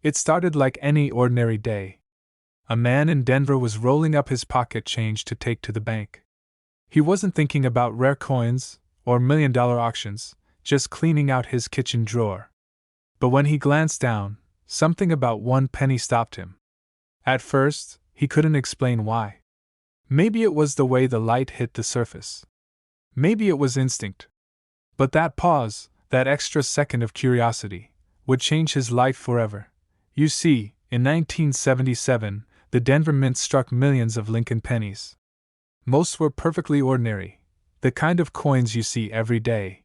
It started like any ordinary day. A man in Denver was rolling up his pocket change to take to the bank. He wasn't thinking about rare coins or million-dollar auctions, just cleaning out his kitchen drawer. But when he glanced down, something about 1 penny stopped him. At first, he couldn't explain why. Maybe it was the way the light hit the surface. Maybe it was instinct. But that pause, that extra second of curiosity, would change his life forever. You see, in 1977, the Denver Mint struck millions of Lincoln pennies. Most were perfectly ordinary, the kind of coins you see every day.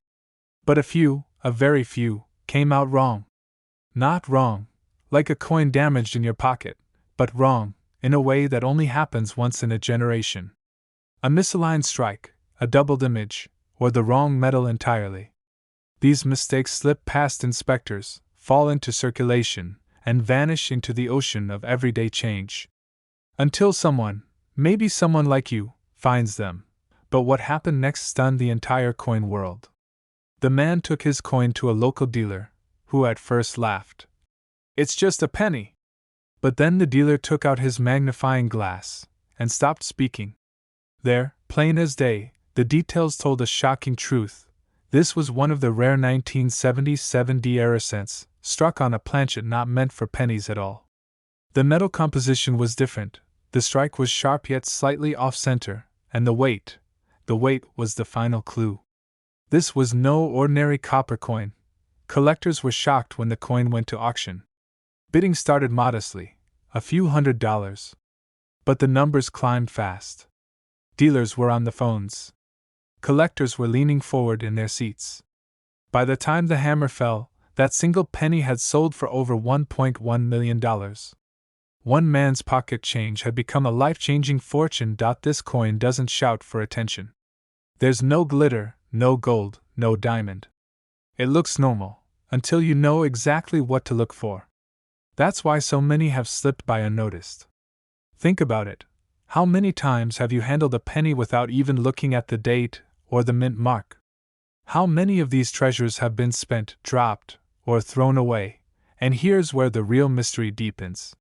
But a few, a very few, came out wrong. Not wrong, like a coin damaged in your pocket, but wrong, in a way that only happens once in a generation. A misaligned strike, a doubled image, or the wrong metal entirely. These mistakes slip past inspectors, fall into circulation, and vanish into the ocean of everyday change. Until someone, maybe someone like you, finds them. But what happened next stunned the entire coin world. The man took his coin to a local dealer, who at first laughed. "It's just a penny." But then the dealer took out his magnifying glass and stopped speaking. There, plain as day, the details told a shocking truth. This was one of the rare 1977 era cents, struck on a planchet not meant for pennies at all. The metal composition was different, the strike was sharp yet slightly off-center, and the weight was the final clue. This was no ordinary copper coin. Collectors were shocked when the coin went to auction. Bidding started modestly, a few $100s. But the numbers climbed fast. Dealers were on the phones. Collectors were leaning forward in their seats. By the time the hammer fell, that single penny had sold for over $1.1 million. One man's pocket change had become a life-changing fortune. This coin doesn't shout for attention. There's no glitter, no gold, no diamond. It looks normal, until you know exactly what to look for. That's why so many have slipped by unnoticed. Think about it. How many times have you handled a penny without even looking at the date or the mint mark? How many of these treasures have been spent, dropped, or thrown away? And here's where the real mystery deepens.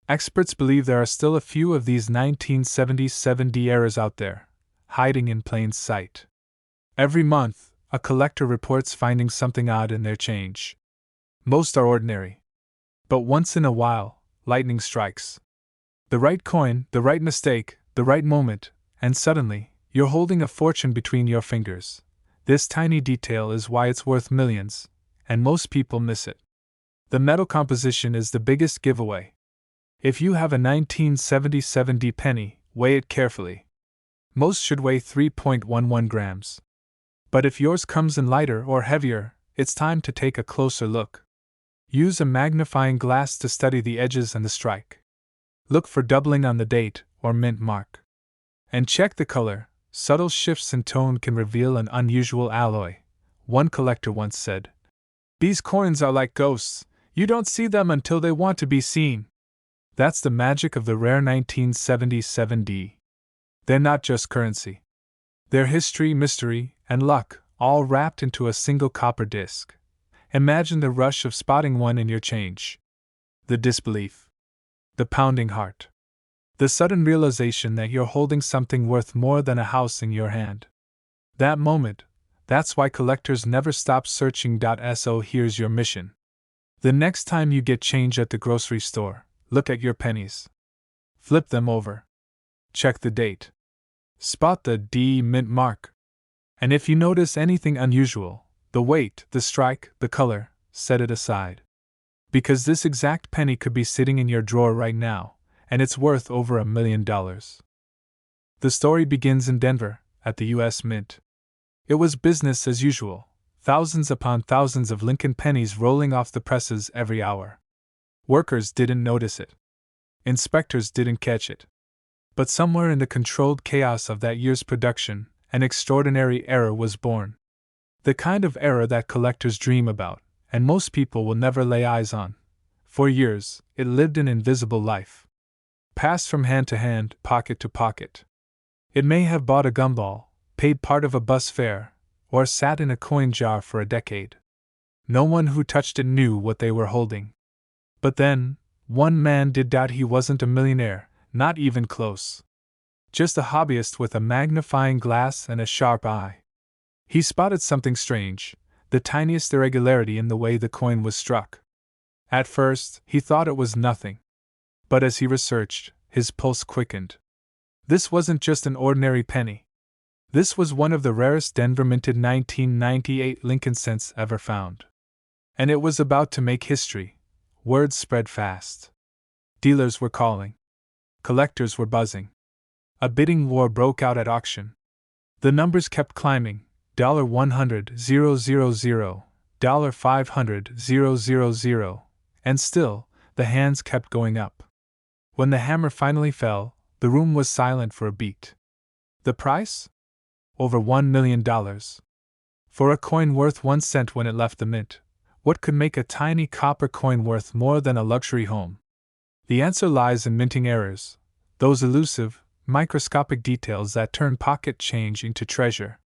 Experts believe there are still a few of these 1977 eras out there, hiding in plain sight. Every month, a collector reports finding something odd in their change. Most are ordinary. But once in a while, lightning strikes. The right coin, the right mistake, the right moment, and suddenly, you're holding a fortune between your fingers. This tiny detail is why it's worth millions, and most people miss it. The metal composition is the biggest giveaway. If you have a 1977 penny, weigh it carefully. Most should weigh 3.11 grams. But if yours comes in lighter or heavier, it's time to take a closer look. Use a magnifying glass to study the edges and the strike. Look for doubling on the date or mint mark. And check the color. Subtle shifts in tone can reveal an unusual alloy. One collector once said, "These coins are like ghosts. You don't see them until they want to be seen." That's the magic of the rare 1977. They're not just currency. They're history, mystery, and luck, all wrapped into a single copper disc. Imagine the rush of spotting one in your change. The disbelief. The pounding heart. The sudden realization that you're holding something worth more than a house in your hand. That moment, that's why collectors never stop searching. So here's your mission. The next time you get change at the grocery store, look at your pennies. Flip them over. Check the date. Spot the D mint mark. And if you notice anything unusual, the weight, the strike, the color, set it aside. Because this exact penny could be sitting in your drawer right now, and it's worth over $1 million. The story begins in Denver, at the U.S. Mint. It was business as usual, thousands upon thousands of Lincoln pennies rolling off the presses every hour. Workers didn't notice it. Inspectors didn't catch it. But somewhere in the controlled chaos of that year's production, an extraordinary error was born. The kind of error that collectors dream about, and most people will never lay eyes on. For years, it lived an invisible life. Passed from hand to hand, pocket to pocket. It may have bought a gumball, paid part of a bus fare, or sat in a coin jar for a decade. No one who touched it knew what they were holding. But then, one man did doubt he wasn't a millionaire, not even close. Just a hobbyist with a magnifying glass and a sharp eye. He spotted something strange, the tiniest irregularity in the way the coin was struck. At first, he thought it was nothing. But as he researched, his pulse quickened. This wasn't just an ordinary penny. This was one of the rarest Denver minted 1998 Lincoln cents ever found. And it was about to make history. Word spread fast. Dealers were calling. Collectors were buzzing. A bidding war broke out at auction. The numbers kept climbing. $100,000, $500,000, and still, the hands kept going up. When the hammer finally fell, the room was silent for a beat. The price? Over $1 million. For a coin worth 1 cent when it left the mint, what could make a tiny copper coin worth more than a luxury home? The answer lies in minting errors, those elusive, microscopic details that turn pocket change into treasure.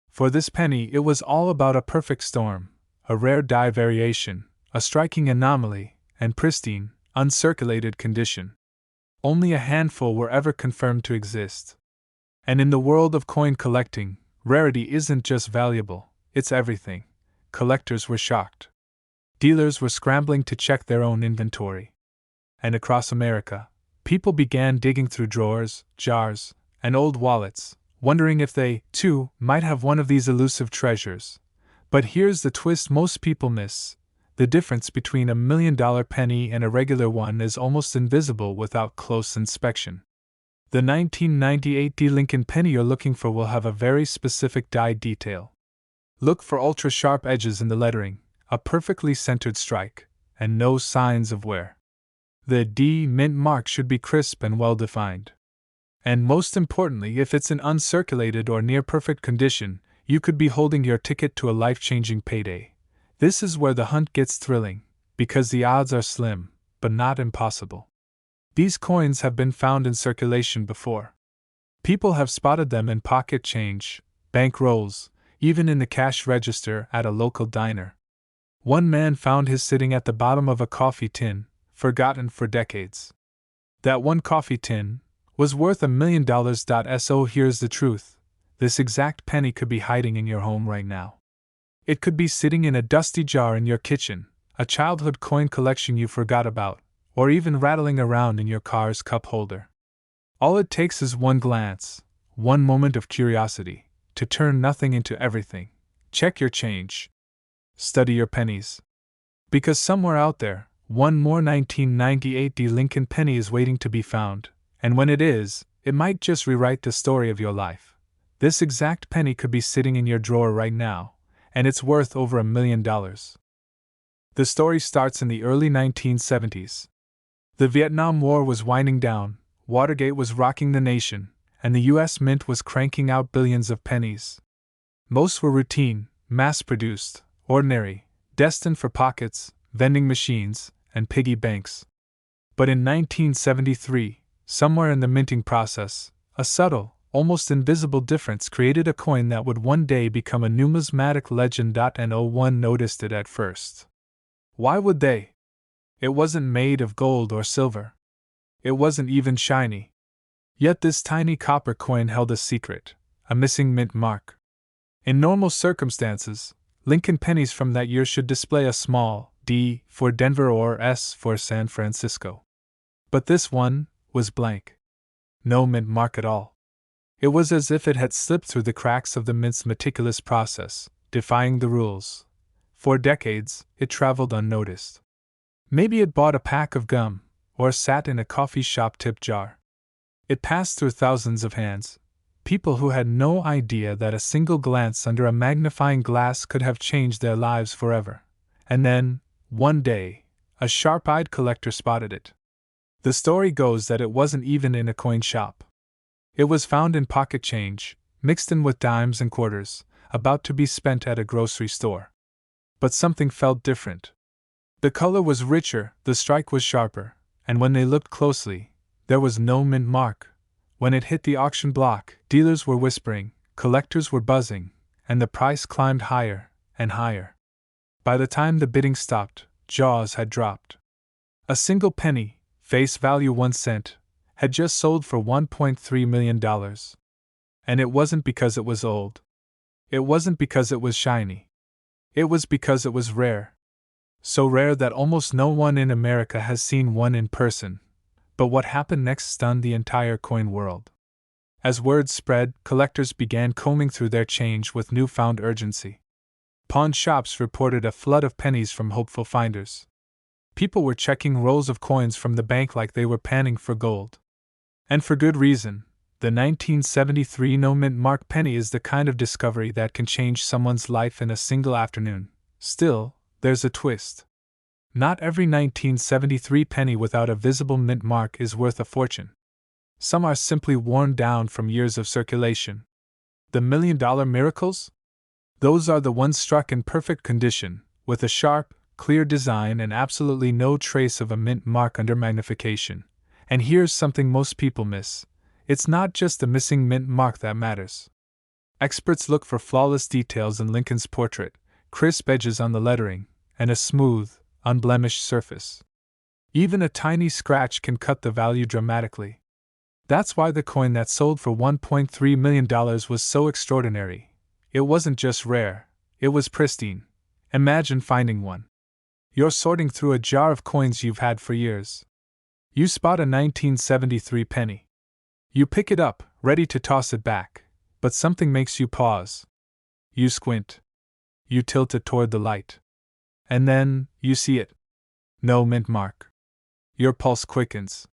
For this penny, it was all about a perfect storm, a rare die variation, a striking anomaly, and pristine, uncirculated condition. Only a handful were ever confirmed to exist. And in the world of coin collecting, rarity isn't just valuable, it's everything. Collectors were shocked. Dealers were scrambling to check their own inventory. And across America, people began digging through drawers, jars, and old wallets, wondering if they, too, might have one of these elusive treasures. But here's the twist most people miss. The difference between $1 million penny and a regular one is almost invisible without close inspection. The 1998 Lincoln penny you're looking for will have a very specific die detail. Look for ultra-sharp edges in the lettering, a perfectly centered strike, and no signs of wear. The D mint mark should be crisp and well-defined. And most importantly, if it's in uncirculated or near-perfect condition, you could be holding your ticket to a life-changing payday. This is where the hunt gets thrilling, because the odds are slim, but not impossible. These coins have been found in circulation before. People have spotted them in pocket change, bank rolls, even in the cash register at a local diner. One man found his sitting at the bottom of a coffee tin, forgotten for decades. That one coffee tin was worth $1 million. So here's the truth. This exact penny could be hiding in your home right now. It could be sitting in a dusty jar in your kitchen, a childhood coin collection you forgot about, or even rattling around in your car's cup holder. All it takes is one glance, one moment of curiosity, to turn nothing into everything. Check your change. Study your pennies. Because somewhere out there, one more 1998 Lincoln penny is waiting to be found, and when it is, it might just rewrite the story of your life. This exact penny could be sitting in your drawer right now, and it's worth over $1 million. The story starts in the early 1970s. The Vietnam War was winding down, Watergate was rocking the nation, and the U.S. Mint was cranking out billions of pennies. Most were routine, mass-produced, ordinary, destined for pockets, vending machines, and piggy banks. But in 1973, somewhere in the minting process, a subtle, almost invisible difference created a coin that would one day become a numismatic legend. No one noticed it at first. Why would they? It wasn't made of gold or silver. It wasn't even shiny. Yet this tiny copper coin held a secret, a missing mint mark. In normal circumstances, Lincoln pennies from that year should display a small D for Denver or S for San Francisco. But this one was blank. No mint mark at all. It was as if it had slipped through the cracks of the mint's meticulous process, defying the rules. For decades, it traveled unnoticed. Maybe it bought a pack of gum, or sat in a coffee shop tip jar. It passed through thousands of hands, people who had no idea that a single glance under a magnifying glass could have changed their lives forever. And then, one day, a sharp-eyed collector spotted it. The story goes that it wasn't even in a coin shop. It was found in pocket change, mixed in with dimes and quarters, about to be spent at a grocery store. But something felt different. The color was richer, the strike was sharper, and when they looked closely, there was no mint mark. When it hit the auction block, dealers were whispering, collectors were buzzing, and the price climbed higher and higher. By the time the bidding stopped, jaws had dropped. A single penny, face value 1 cent, had just sold for $1.3 million. And it wasn't because it was old. It wasn't because it was shiny. It was because it was rare. So rare that almost no one in America has seen one in person. But what happened next stunned the entire coin world. As word spread, collectors began combing through their change with newfound urgency. Pawn shops reported a flood of pennies from hopeful finders. People were checking rolls of coins from the bank like they were panning for gold. And for good reason. The 1973 no-mint mark penny is the kind of discovery that can change someone's life in a single afternoon. Still, there's a twist. Not every 1973 penny without a visible mint mark is worth a fortune. Some are simply worn down from years of circulation. The million-dollar miracles? Those are the ones struck in perfect condition, with a sharp, clear design and absolutely no trace of a mint mark under magnification. And here's something most people miss. It's not just the missing mint mark that matters. Experts look for flawless details in Lincoln's portrait, crisp edges on the lettering, and a smooth, unblemished surface. Even a tiny scratch can cut the value dramatically. That's why the coin that sold for $1.3 million was so extraordinary. It wasn't just rare, it was pristine. Imagine finding one. You're sorting through a jar of coins you've had for years. You spot a 1973 penny. You pick it up, ready to toss it back, but something makes you pause. You squint. You tilt it toward the light. And then, you see it. No mint mark. Your pulse quickens.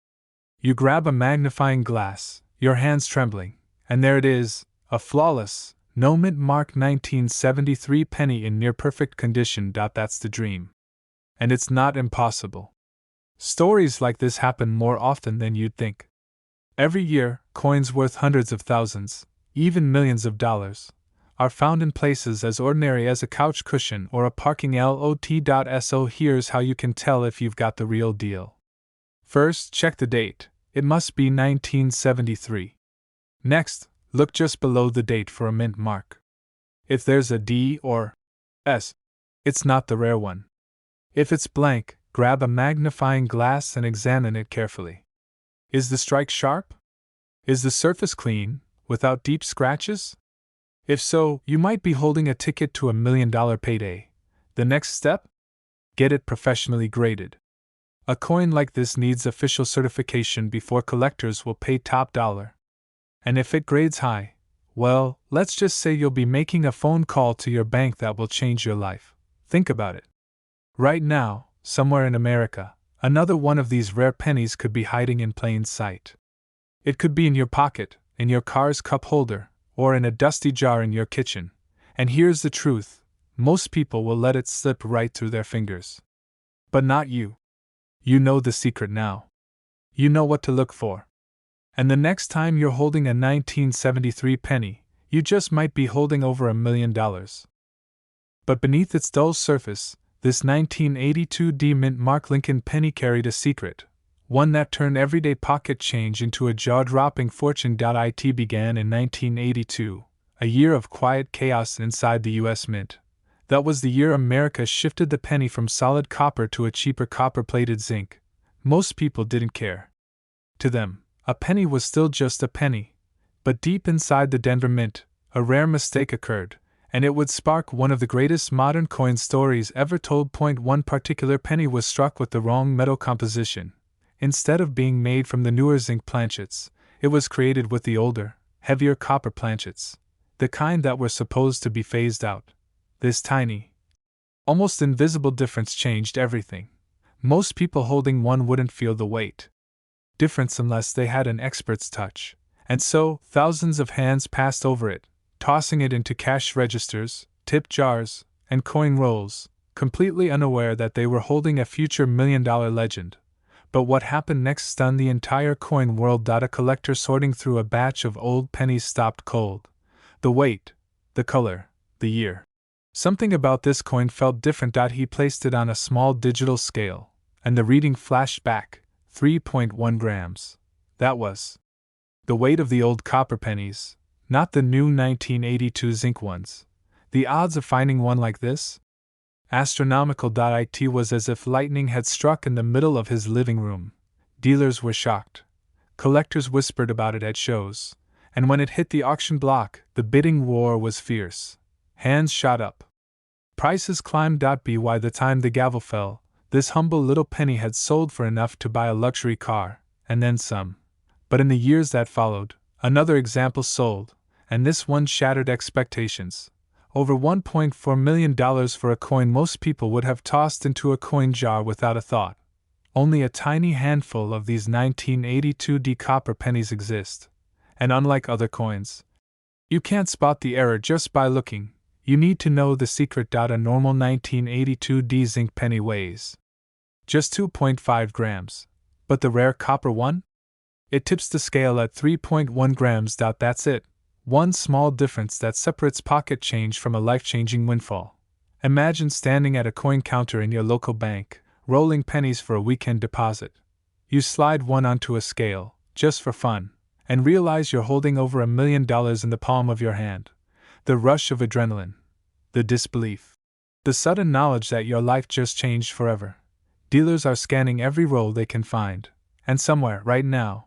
You grab a magnifying glass, your hands trembling, and there it is, a flawless, no mint mark 1973 penny in near perfect condition. That's the dream. And it's not impossible. Stories like this happen more often than you'd think. Every year, coins worth hundreds of thousands, even millions of dollars, are found in places as ordinary as a couch cushion or a parking lot. So here's how you can tell if you've got the real deal. First, check the date. It must be 1973. Next, look just below the date for a mint mark. If there's a D or S, it's not the rare one. If it's blank, grab a magnifying glass and examine it carefully. Is the strike sharp? Is the surface clean, without deep scratches? If so, you might be holding a ticket to $1 million payday. The next step? Get it professionally graded. A coin like this needs official certification before collectors will pay top dollar. And if it grades high, well, let's just say you'll be making a phone call to your bank that will change your life. Think about it. Right now, somewhere in America, another one of these rare pennies could be hiding in plain sight. It could be in your pocket, in your car's cup holder, or in a dusty jar in your kitchen. And here's the truth: most people will let it slip right through their fingers. But not you. You know the secret now. You know what to look for. And the next time you're holding a 1973 penny, you just might be holding over $1 million. But beneath its dull surface, this 1982 D mint mark Lincoln penny carried a secret, one that turned everyday pocket change into a jaw-dropping fortune. It began in 1982, a year of quiet chaos inside the U.S. Mint. That was the year America shifted the penny from solid copper to a cheaper copper-plated zinc. Most people didn't care. To them, a penny was still just a penny. But deep inside the Denver Mint, a rare mistake occurred, and it would spark one of the greatest modern coin stories ever told. One particular penny was struck with the wrong metal composition. Instead of being made from the newer zinc planchets, it was created with the older, heavier copper planchets, the kind that were supposed to be phased out. This tiny, almost invisible difference changed everything. Most people holding one wouldn't feel the weight difference unless they had an expert's touch, and so thousands of hands passed over it, tossing it into cash registers, tip jars, and coin rolls, completely unaware that they were holding a future million-dollar legend. But what happened next stunned the entire coin world. A collector sorting through a batch of old pennies stopped cold. The weight, the color, the year. Something about this coin felt different. He placed it on a small digital scale, and the reading flashed back, 3.1 grams. That was the weight of the old copper pennies, not the new 1982 zinc ones. The odds of finding one like this? Astronomical.it was as if lightning had struck in the middle of his living room. Dealers were shocked. Collectors whispered about it at shows. And when it hit the auction block, the bidding war was fierce. Hands shot up. Prices climbed. By the time the gavel fell, this humble little penny had sold for enough to buy a luxury car, and then some. But in the years that followed, another example sold, and this one shattered expectations. Over $1.4 million for a coin most people would have tossed into a coin jar without a thought. Only a tiny handful of these 1982 copper pennies exist, and unlike other coins, you can't spot the error just by looking. You need to know the secret. A normal 1982 zinc penny weighs just 2.5 grams, but the rare copper one? It tips the scale at 3.1 grams. That's it. One small difference that separates pocket change from a life-changing windfall. Imagine standing at a coin counter in your local bank, rolling pennies for a weekend deposit. You slide one onto a scale, just for fun, and realize you're holding over $1 million in the palm of your hand. The rush of adrenaline. The disbelief. The sudden knowledge that your life just changed forever. Dealers are scanning every roll they can find, and somewhere, right now,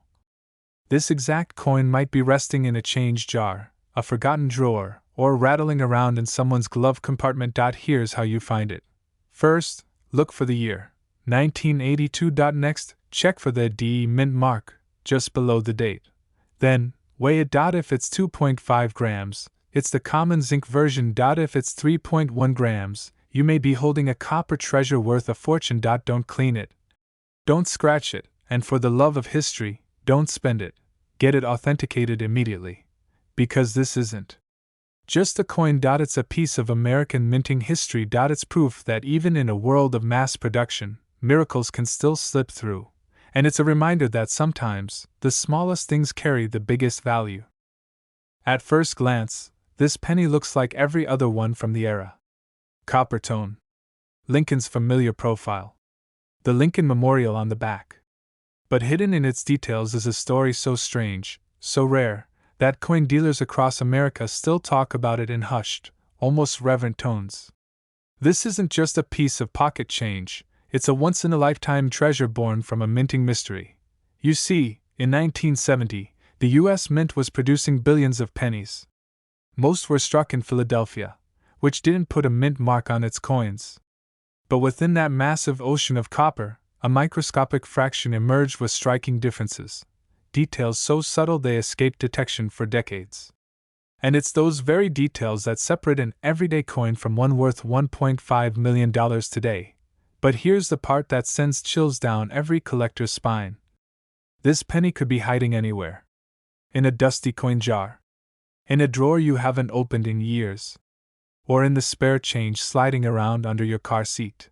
this exact coin might be resting in a change jar, a forgotten drawer, or rattling around in someone's glove compartment. Here's how you find it. First, look for the year, 1982. Next, check for the DE mint mark, just below the date. Then, weigh it. If it's 2.5 grams, it's the common zinc version. If it's 3.1 grams, you may be holding a copper treasure worth a fortune. Don't clean it. Don't scratch it, and for the love of history, don't spend it. Get it authenticated immediately. Because this isn't just a coin. It's a piece of American minting history. It's proof that even in a world of mass production, miracles can still slip through. And it's a reminder that sometimes, the smallest things carry the biggest value. At first glance, this penny looks like every other one from the era. Copper tone. Lincoln's familiar profile. The Lincoln Memorial on the back. But hidden in its details is a story so strange, so rare, that coin dealers across America still talk about it in hushed, almost reverent tones. This isn't just a piece of pocket change, it's a once-in-a-lifetime treasure born from a minting mystery. You see, in 1970, the U.S. Mint was producing billions of pennies. Most were struck in Philadelphia, which didn't put a mint mark on its coins. But within that massive ocean of copper, a microscopic fraction emerged with striking differences, details so subtle they escaped detection for decades. And it's those very details that separate an everyday coin from one worth $1.5 million today. But here's the part that sends chills down every collector's spine. This penny could be hiding anywhere. In a dusty coin jar. In a drawer you haven't opened in years. Or in the spare change sliding around under your car seat.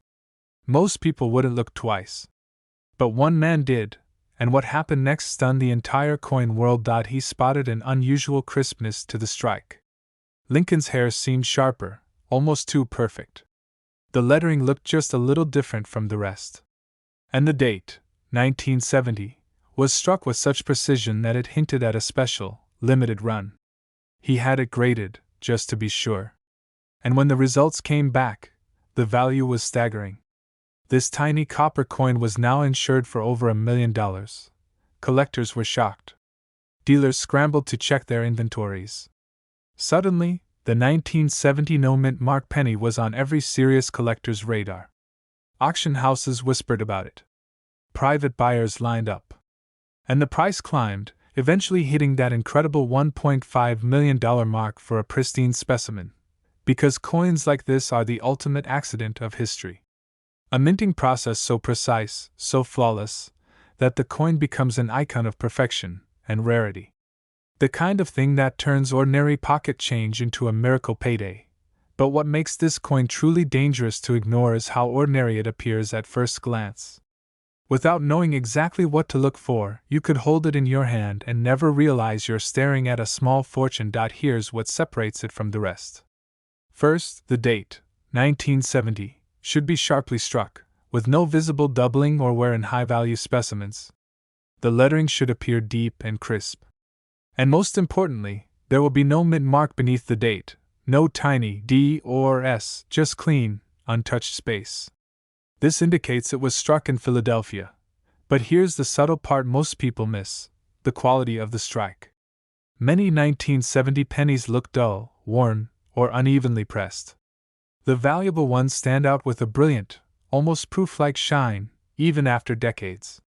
Most people wouldn't look twice. But one man did, and what happened next stunned the entire coin world. He spotted an unusual crispness to the strike. Lincoln's hair seemed sharper, almost too perfect. The lettering looked just a little different from the rest. And the date, 1970, was struck with such precision that it hinted at a special, limited run. He had it graded, just to be sure. And when the results came back, the value was staggering. This tiny copper coin was now insured for over $1 million. Collectors were shocked. Dealers scrambled to check their inventories. Suddenly, the 1970 no-mint mark penny was on every serious collector's radar. Auction houses whispered about it. Private buyers lined up. And the price climbed, eventually hitting that incredible $1.5 million mark for a pristine specimen. Because coins like this are the ultimate accident of history. A minting process so precise, so flawless, that the coin becomes an icon of perfection and rarity. The kind of thing that turns ordinary pocket change into a miracle payday. But what makes this coin truly dangerous to ignore is how ordinary it appears at first glance. Without knowing exactly what to look for, you could hold it in your hand and never realize you're staring at a small fortune. Here's what separates it from the rest. First, the date, 1970. Should be sharply struck, with no visible doubling or wear in high-value specimens. The lettering should appear deep and crisp. And most importantly, there will be no mint mark beneath the date, no tiny D or S, just clean, untouched space. This indicates it was struck in Philadelphia. But here's the subtle part most people miss: the quality of the strike. Many 1970 pennies look dull, worn, or unevenly pressed. The valuable ones stand out with a brilliant, almost proof-like shine, even after decades.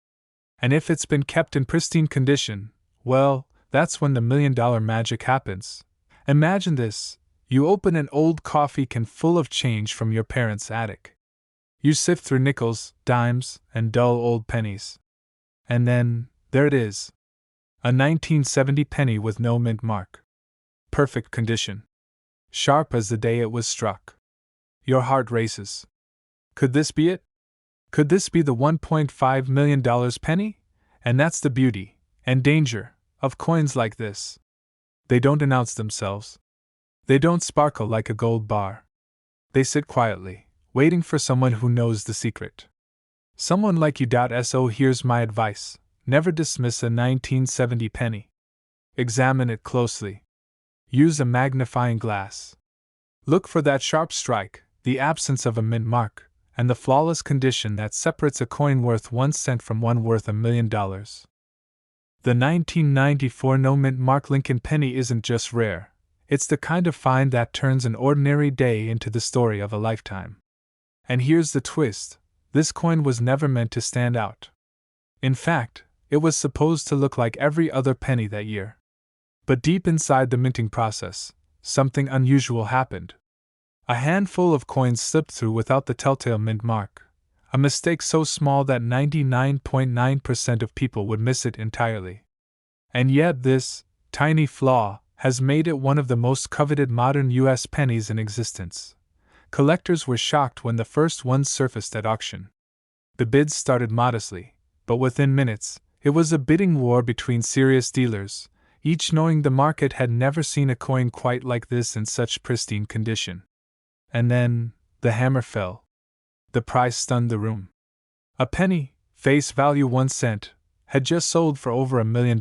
And if it's been kept in pristine condition, well, that's when the million-dollar magic happens. Imagine this: you open an old coffee can full of change from your parents' attic. You sift through nickels, dimes, and dull old pennies. And then, there it is. A 1970 penny with no mint mark. Perfect condition. Sharp as the day it was struck. Your heart races. Could this be it? Could this be the $1.5 million penny? And that's the beauty and danger of coins like this. They don't announce themselves. They don't sparkle like a gold bar. They sit quietly, waiting for someone who knows the secret. Someone like you. So here's my advice: never dismiss a 1970 penny. Examine it closely. Use a magnifying glass. Look for that sharp strike, the absence of a mint mark, and the flawless condition that separates a coin worth 1 cent from one worth $1 million. The 1994 no mint mark Lincoln penny isn't just rare, it's the kind of find that turns an ordinary day into the story of a lifetime. And here's the twist: this coin was never meant to stand out. In fact, it was supposed to look like every other penny that year. But deep inside the minting process, something unusual happened. A handful of coins slipped through without the telltale mint mark, a mistake so small that 99.9% of people would miss it entirely. And yet this tiny flaw has made it one of the most coveted modern U.S. pennies in existence. Collectors were shocked when the first ones surfaced at auction. The bids started modestly, but within minutes, it was a bidding war between serious dealers, each knowing the market had never seen a coin quite like this in such pristine condition. And then, the hammer fell. The price stunned the room. A penny, face value 1 cent, had just sold for over $1 million.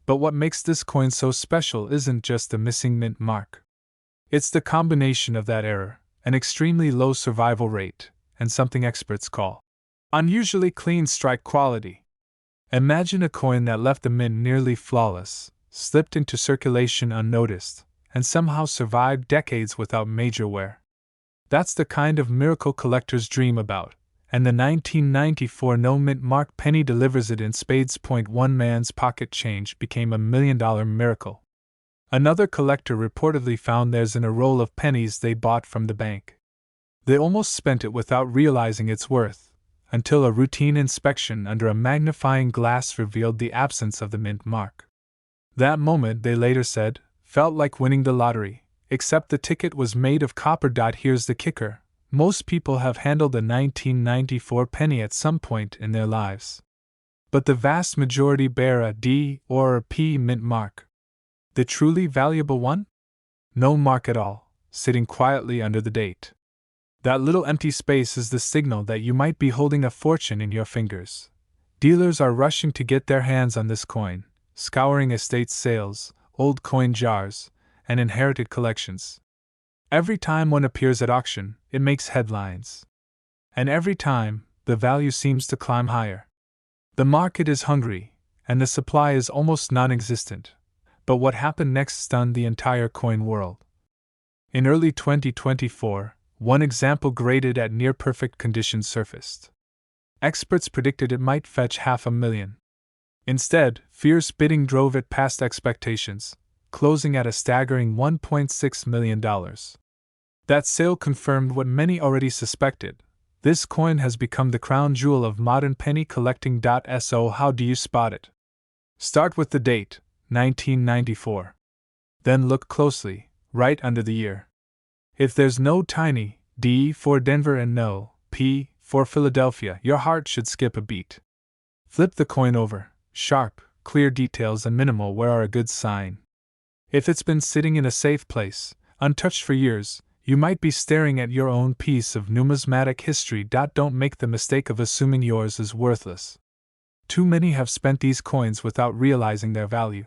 But what makes this coin so special isn't just the missing mint mark. It's the combination of that error, an extremely low survival rate, and something experts call unusually clean strike quality. Imagine a coin that left the mint nearly flawless, slipped into circulation unnoticed, and somehow survived decades without major wear. That's the kind of miracle collectors dream about, and the 1994 no mint mark penny delivers it in spades. One man's pocket change became $1 million miracle. Another collector reportedly found theirs in a roll of pennies they bought from the bank. They almost spent it without realizing its worth, until a routine inspection under a magnifying glass revealed the absence of the mint mark. That moment, they later said, felt like winning the lottery, except the ticket was made of copper. Here's the kicker: most people have handled a 1994 penny at some point in their lives. But the vast majority bear a D or a P mint mark. The truly valuable one? No mark at all, sitting quietly under the date. That little empty space is the signal that you might be holding a fortune in your fingers. Dealers are rushing to get their hands on this coin, scouring estate sales, old coin jars, and inherited collections. Every time one appears at auction, it makes headlines. And every time, the value seems to climb higher. The market is hungry, and the supply is almost non-existent. But what happened next stunned the entire coin world. In early 2024, one example graded at near-perfect condition surfaced. Experts predicted it might fetch $500,000. Instead, fierce bidding drove it past expectations, closing at a staggering $1.6 million. That sale confirmed what many already suspected: this coin has become the crown jewel of modern penny collecting. So how do you spot it? Start with the date, 1994. Then look closely, right under the year. If there's no tiny D for Denver and no P for Philadelphia, your heart should skip a beat. Flip the coin over. Sharp, clear details and minimal wear are a good sign. If it's been sitting in a safe place, untouched for years, you might be staring at your own piece of numismatic history. Don't make the mistake of assuming yours is worthless. Too many have spent these coins without realizing their value.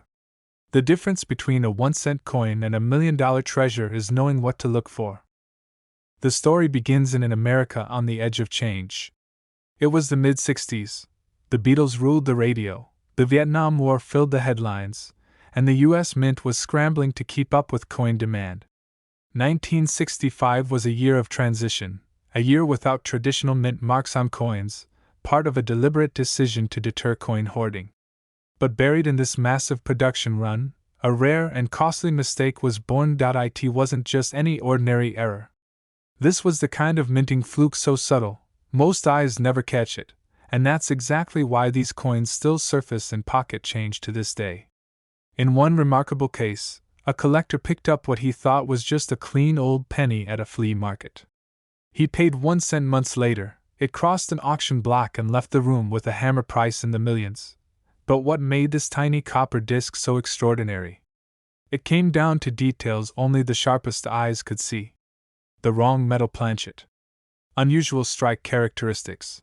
The difference between a 1-cent coin and $1 million treasure is knowing what to look for. The story begins in an America on the edge of change. It was the mid-60s. The Beatles ruled the radio, the Vietnam War filled the headlines, and the U.S. Mint was scrambling to keep up with coin demand. 1965 was a year of transition, a year without traditional mint marks on coins, part of a deliberate decision to deter coin hoarding. But buried in this massive production run, a rare and costly mistake was born. It wasn't just any ordinary error. This was the kind of minting fluke so subtle, most eyes never catch it, and that's exactly why these coins still surface in pocket change to this day. In one remarkable case, a collector picked up what he thought was just a clean old penny at a flea market. He paid 1 cent. Months later, it crossed an auction block and left the room with a hammer price in the millions. But what made this tiny copper disc so extraordinary? It came down to details only the sharpest eyes could see. The wrong metal planchet, unusual strike characteristics,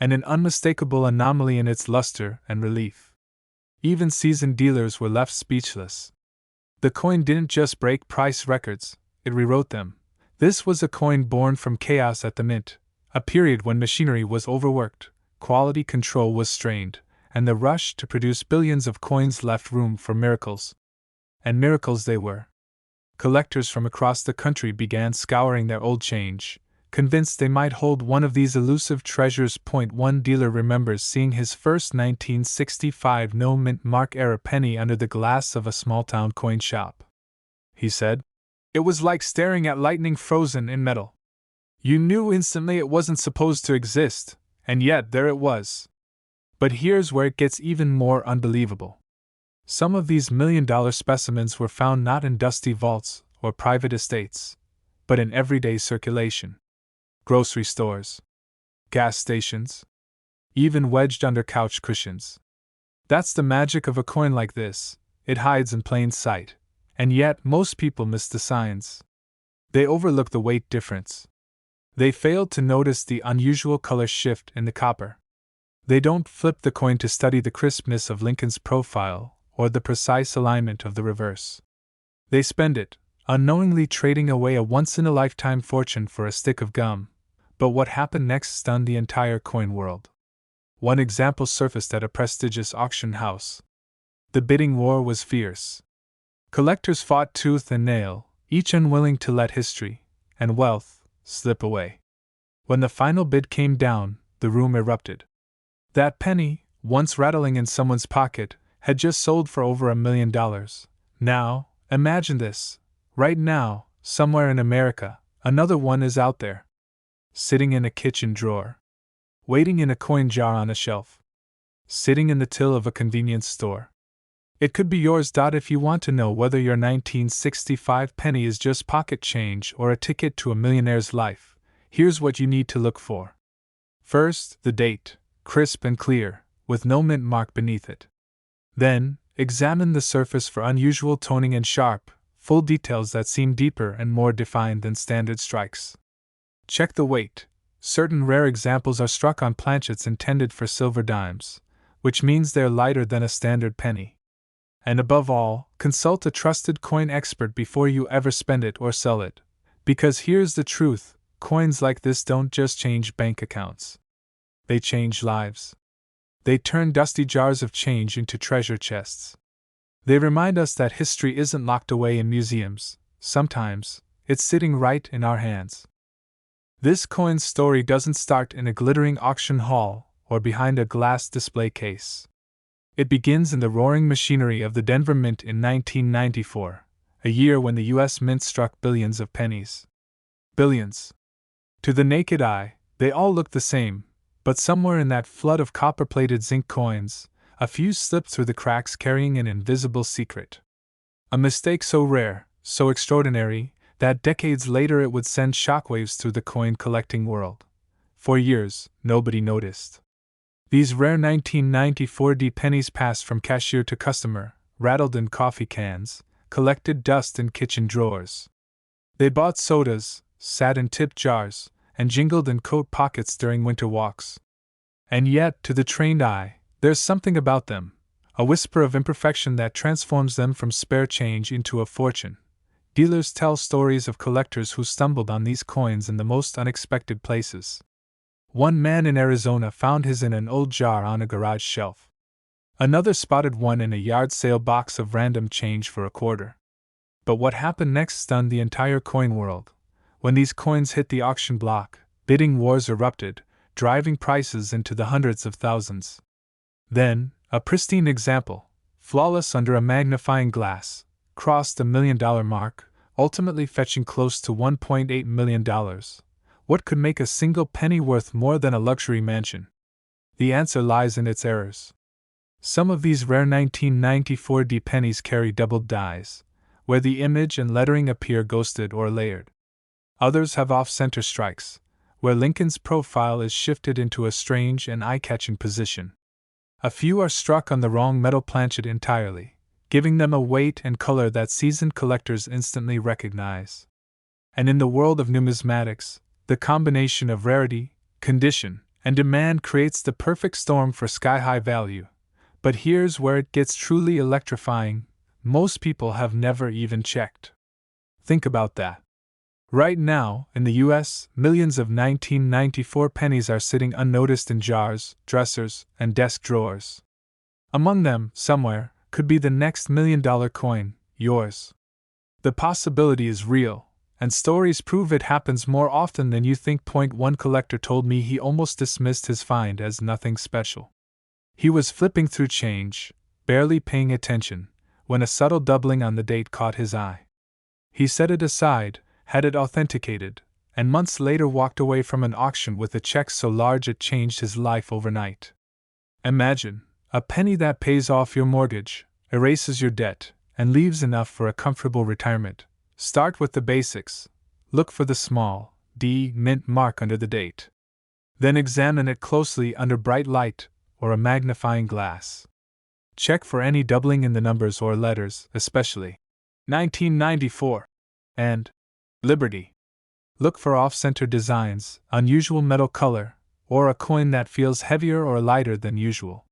and an unmistakable anomaly in its luster and relief. Even seasoned dealers were left speechless. The coin didn't just break price records, it rewrote them. This was a coin born from chaos at the mint, a period when machinery was overworked, quality control was strained, and the rush to produce billions of coins left room for miracles. And miracles they were. Collectors from across the country began scouring their old change, convinced they might hold one of these elusive treasures. One dealer remembers seeing his first 1965 no-mint mark era penny under the glass of a small-town coin shop. He said, "It was like staring at lightning frozen in metal. You knew instantly it wasn't supposed to exist, and yet there it was." But here's where it gets even more unbelievable. Some of these million-dollar specimens were found not in dusty vaults or private estates, but in everyday circulation. Grocery stores, gas stations, even wedged under couch cushions. That's the magic of a coin like this, it hides in plain sight, and yet most people miss the signs. They overlook the weight difference. They fail to notice the unusual color shift in the copper. They don't flip the coin to study the crispness of Lincoln's profile or the precise alignment of the reverse. They spend it, unknowingly trading away a once-in-a-lifetime fortune for a stick of gum. But what happened next stunned the entire coin world. One example surfaced at a prestigious auction house. The bidding war was fierce. Collectors fought tooth and nail, each unwilling to let history and wealth slip away. When the final bid came down, the room erupted. That penny, once rattling in someone's pocket, had just sold for over $1 million. Now, imagine this. Right now, somewhere in America, another one is out there. Sitting in a kitchen drawer. Waiting in a coin jar on a shelf. Sitting in the till of a convenience store. It could be yours. If you want to know whether your 1965 penny is just pocket change or a ticket to a millionaire's life, here's what you need to look for. First, the date, crisp and clear, with no mint mark beneath it. Then, examine the surface for unusual toning and sharp, full details that seem deeper and more defined than standard strikes. Check the weight. Certain rare examples are struck on planchets intended for silver dimes, which means they're lighter than a standard penny. And above all, consult a trusted coin expert before you ever spend it or sell it, because here's the truth, coins like this don't just change bank accounts. They change lives. They turn dusty jars of change into treasure chests. They remind us that history isn't locked away in museums, sometimes, it's sitting right in our hands. This coin's story doesn't start in a glittering auction hall or behind a glass display case. It begins in the roaring machinery of the Denver Mint in 1994, a year when the U.S. Mint struck billions of pennies. Billions. To the naked eye, they all look the same, but somewhere in that flood of copper-plated zinc coins, a few slipped through the cracks carrying an invisible secret. A mistake so rare, so extraordinary, that decades later it would send shockwaves through the coin-collecting world. For years, nobody noticed. These rare 1994 pennies passed from cashier to customer, rattled in coffee cans, collected dust in kitchen drawers. They bought sodas, sat in tip jars, and jingled in coat pockets during winter walks. And yet, to the trained eye, there's something about them, a whisper of imperfection that transforms them from spare change into a fortune. Dealers tell stories of collectors who stumbled on these coins in the most unexpected places. One man in Arizona found his in an old jar on a garage shelf. Another spotted one in a yard sale box of random change for a quarter. But what happened next stunned the entire coin world. When these coins hit the auction block, bidding wars erupted, driving prices into the hundreds of thousands. Then, a pristine example, flawless under a magnifying glass, crossed the $1 million mark, ultimately fetching close to $1.8 million. What could make a single penny worth more than a luxury mansion? The answer lies in its errors. Some of these rare 1994 D pennies carry doubled dies, where the image and lettering appear ghosted or layered. Others have off-center strikes, where Lincoln's profile is shifted into a strange and eye-catching position. A few are struck on the wrong metal planchet entirely, giving them a weight and color that seasoned collectors instantly recognize. And in the world of numismatics, the combination of rarity, condition, and demand creates the perfect storm for sky-high value. But here's where it gets truly electrifying: most people have never even checked. Think about that. Right now, in the US, millions of 1994 pennies are sitting unnoticed in jars, dressers, and desk drawers. Among them, somewhere, could be the next $1 million coin, yours. The possibility is real, and stories prove it happens more often than you think. One collector told me he almost dismissed his find as nothing special. He was flipping through change, barely paying attention, when a subtle doubling on the date caught his eye. He set it aside, had it authenticated, and months later walked away from an auction with a check so large it changed his life overnight. Imagine a penny that pays off your mortgage, erases your debt, and leaves enough for a comfortable retirement. Start with the basics. Look for the small D mint mark under the date. Then examine it closely under bright light or a magnifying glass. Check for any doubling in the numbers or letters, especially 1994 and Liberty. Look for off-center designs, unusual metal color, or a coin that feels heavier or lighter than usual.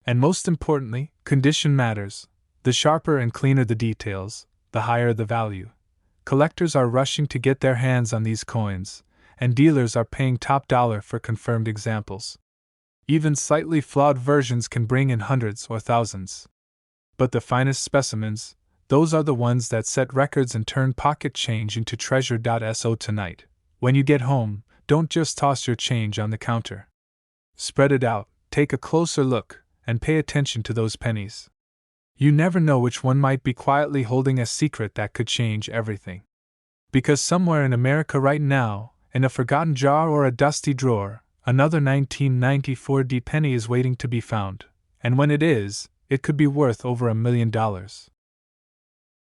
And most importantly, condition matters. The sharper and cleaner the details, the higher the value. Collectors are rushing to get their hands on these coins, and dealers are paying top dollar for confirmed examples. Even slightly flawed versions can bring in hundreds or thousands. But the finest specimens, those are the ones that set records and turn pocket change into treasure. So tonight, when you get home, don't just toss your change on the counter. Spread it out, take a closer look, and pay attention to those pennies. You never know which one might be quietly holding a secret that could change everything. Because somewhere in America right now, in a forgotten jar or a dusty drawer, another 1994 D penny is waiting to be found, and when it is, it could be worth over $1 million.